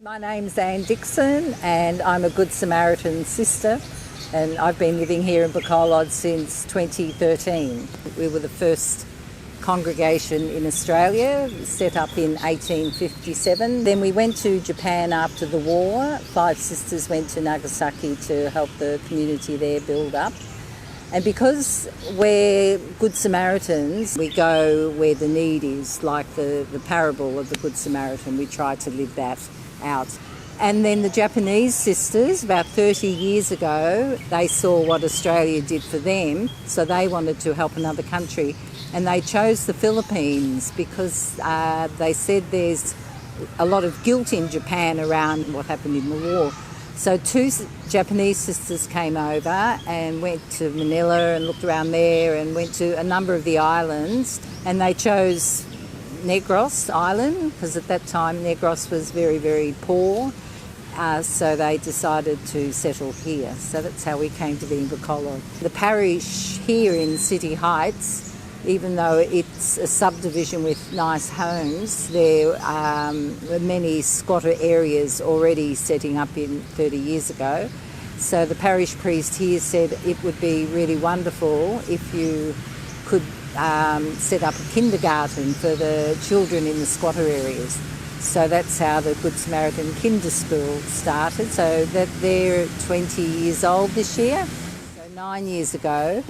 My name's Anne Dixon and I'm a Good Samaritan sister, and I've been living here in Bacolod since 2013. We were the first congregation in Australia, set up in 1857. Then we went to Japan after the war. 5 sisters went to Nagasaki to help the community there build up. And because we're Good Samaritans, we go where the need is, like the parable of the Good Samaritan. We try to live that out. And then the Japanese sisters, about 30 years ago, they saw what Australia did for them, so they wanted to help another country. And they chose the Philippines because they said there's a lot of guilt in Japan around what happened in the war. So 2 Japanese sisters came over and went to Manila and looked around there and went to a number of the islands, and they chose Negros Island because at that time Negros was very, very poor. So they decided to settle here. So that's how we came to be in Bacolod. The parish here in City Heights, even though it's a subdivision with nice homes, there were many squatter areas already setting up in 30 years ago. So the parish priest here said it would be really wonderful if you could set up a kindergarten for the children in the squatter areas. So that's how the Good Samaritan Kinder School started. So that they're 20 years old this year. So 9 years ago,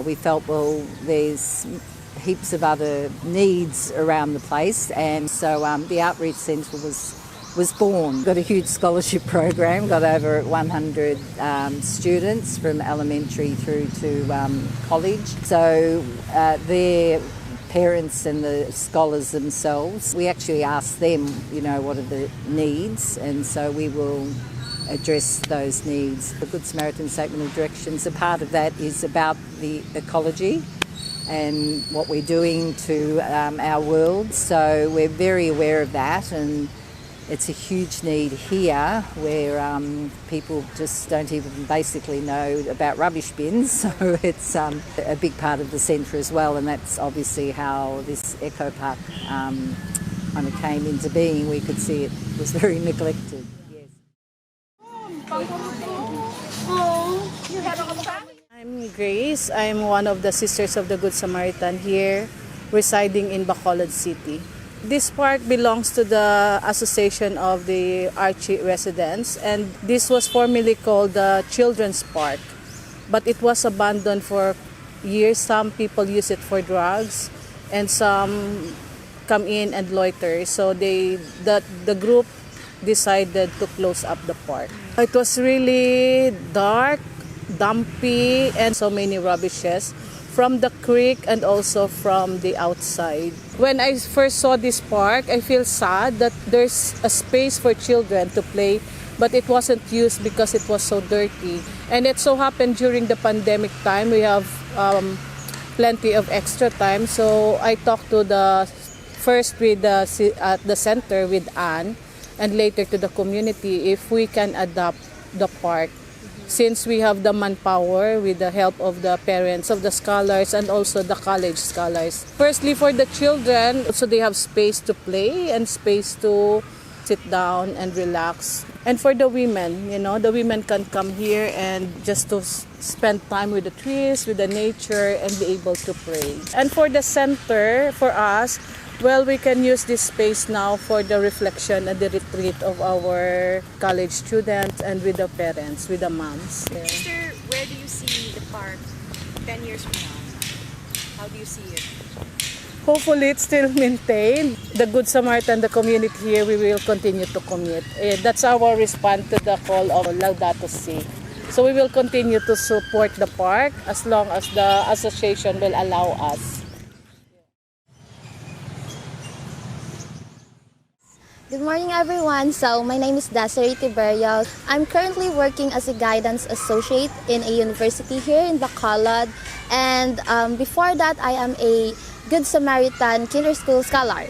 we felt, well, there's heaps of other needs around the place, and so the outreach centre was born. Got a huge scholarship program, got over 100 students from elementary through to college. So their parents and the scholars themselves, we actually ask them, what are the needs, and so we will address those needs. The Good Samaritan Statement of Directions, a part of that is about the ecology and what we're doing to our world. So we're very aware of that, and it's a huge need here where people just don't even basically know about rubbish bins. So it's a big part of the centre as well, and that's obviously how this eco park kind of came into being. We could see it was very neglected. I'm Grace. I'm one of the Sisters of the Good Samaritan here, residing in Bacolod City. This park belongs to the Association of the Archie residents, and this was formerly called the Children's Park, but it was abandoned for years. Some people use it for drugs, and some come in and loiter. So the group decided to close up the park. It was really dark, dumpy, and so many rubbishes from the creek and also from the outside. When I first saw this park, I feel sad that there's a space for children to play, but it wasn't used because it was so dirty. And it so happened during the pandemic time, we have plenty of extra time. So I talked to first with the center with Anne, and later to the community if we can adopt the park, since we have the manpower with the help of the parents of the scholars and also the college scholars. Firstly, for the children, so they have space to play and space to sit down and relax. And for the women, the women can come here and just to spend time with the trees, with the nature, and be able to pray. And for the center, for us, well, we can use this space now for the reflection and the retreat of our college students and with the parents, with the moms. Yeah. Sister, where do you see the park 10 years from now? How do you see it? Hopefully it's still maintained. The Good Samaritan, the community here, we will continue to commit. That's our response to the call of Laudato Si. So we will continue to support the park as long as the association will allow us. Good morning, everyone. So my name is Desirie Tiberio. I'm currently working as a guidance associate in a university here in Bacolod. And before that, I am a Good Samaritan Kinder School scholar.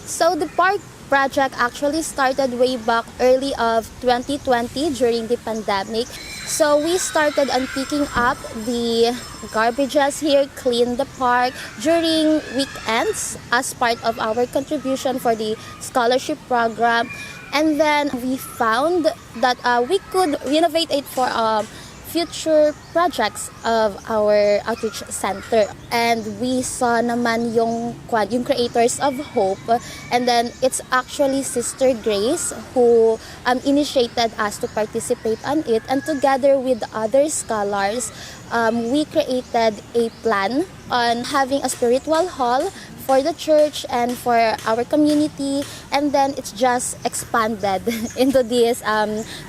So the park project actually started way back early of 2020 during the pandemic. So we started on picking up the garbages here, clean the park during weekends as part of our contribution for the scholarship program. And then we found that we could renovate it for future projects of our outreach center. And we saw naman yung creators of hope, and then it's actually Sister Grace who initiated us to participate on it, and together with other scholars we created a plan on having a spiritual hall for the church and for our community, and then it's just expanded into this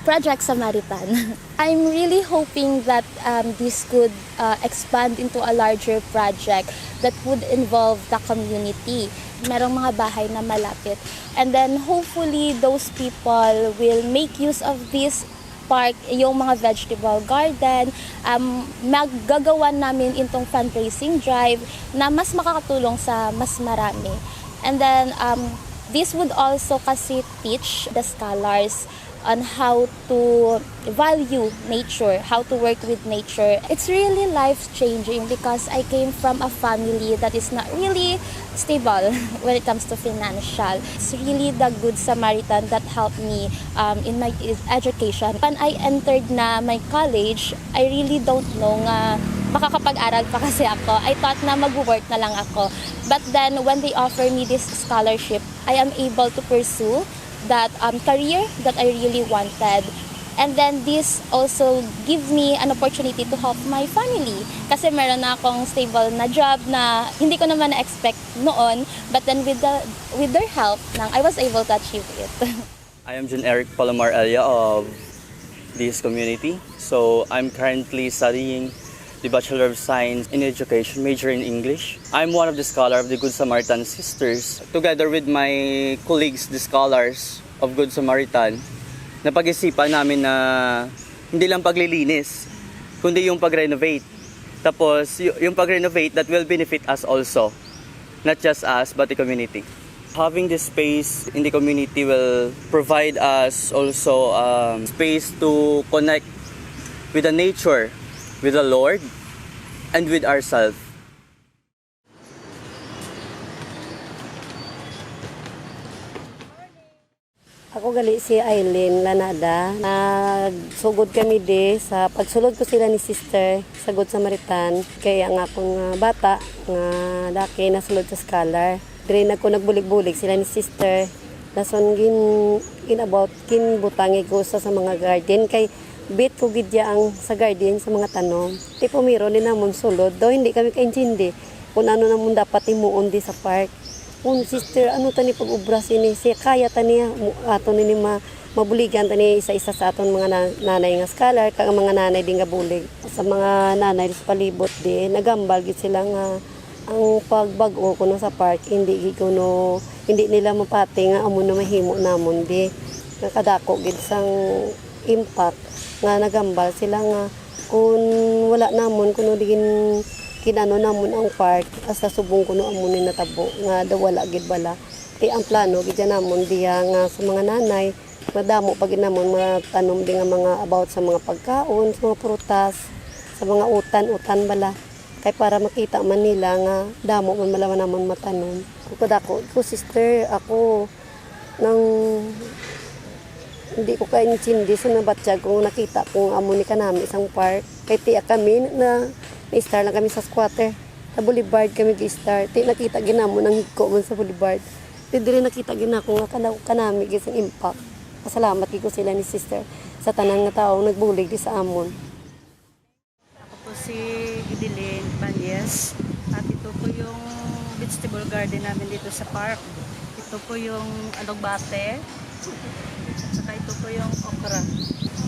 Project Samaritan. I'm really hoping that this could expand into a larger project that would involve the community. Merong mga bahay na malapit, and then hopefully those people will make use of this park, yung mga vegetable garden. Maggagawa namin itong fundraising drive na mas makakatulong sa mas marami. And then this would also kasi teach the scholars on how to value nature, how to work with nature. It's really life-changing because I came from a family that is not really stable when it comes to financial. It's really the Good Samaritan that helped me in my education. When I entered na my college, I really don't know nga makakapag-aral pa kasi ako. I thought na mag-work na lang ako. But then when they offer me this scholarship, I am able to pursue that career that I really wanted. And then this also give me an opportunity to help my family. Kasi meron na akong stable na job na hindi ko naman na-expect noon. But then with their help, I was able to achieve it. I am John Eric Palomar Elia of this community. So I'm currently studying the Bachelor of Science in Education, major in English. I'm one of the scholars of the Good Samaritan Sisters. Together with my colleagues, the scholars of Good Samaritan, napag-isipan namin na hindi lang paglilinis, kundi yung pag-renovate. Tapos yung pag-renovate that will benefit us also, not just us but the community. Having this space in the community will provide us also space to connect with the nature, with the Lord, and with ourselves. Ako gali si Aileen Lanada. Nagsugod kami sa pagsulod ko sila ni sister sa Good Samaritan. Kaya ang akong bata nga daki nasulod sa scholar. Dire na ko nagbulig-bulig sila ni sister. Nason about butangi ko sa mga garden kay bit ko gidya ang sa garden sa mga tanom. Ti pumiro ni namon sulod do hindi kami kaintindi kung ano namon dapat imuon di sa park. Kung sister ano tani pag-ubra sini siya kaya tani ato ni mabuligan tani isa-isa sa aton mga nanay nga scholar kag mga nanay din nga bulig sa mga nanay sa palibot di nagambal gid sila nga ang pagbag-o kuno sa park hindi nila mapati nga amo na mahimo namon di nakadako gid sang impact nga nagambal sila nga kung wala namon kuno digin kinano namon ang park hasta subong kuno amon ni natabo nga wala gid bala ti ang plano gid namon diya nga sa mga nanay madamo pag namon matanom din nga mga about sa mga pagkaon sa mga prutas sa mga utan bala kay para makita man nila nga damo man malaman namon matanom ko sister ako nang hindi ko kaya intindi sa nabatsyag kung nakita kung amo ni kanami isang park kay tiya kami na star lang kami sa squatter sa boulevard kami gi-star ti nakita ginamo nang higko man sa boulevard ti dire nakita ginako nga kanami gis ang impact pasalamat ko sila ni sister sa tanan nga tawo nagbulig di sa amon. Ako po si Idilene Banyes at ito po yung vegetable garden namin dito sa park. Ito po yung alugbate at saka ito po yung okra,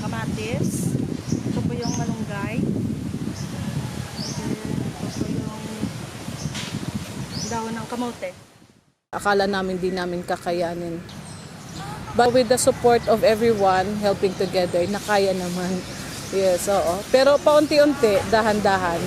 kamatis, ito po yung malunggay, ito po yung dahon ng kamote. Akala namin di namin kakayanin. But with the support of everyone helping together, nakaya naman. Yes, oo. Pero paunti-unti, dahan-dahan.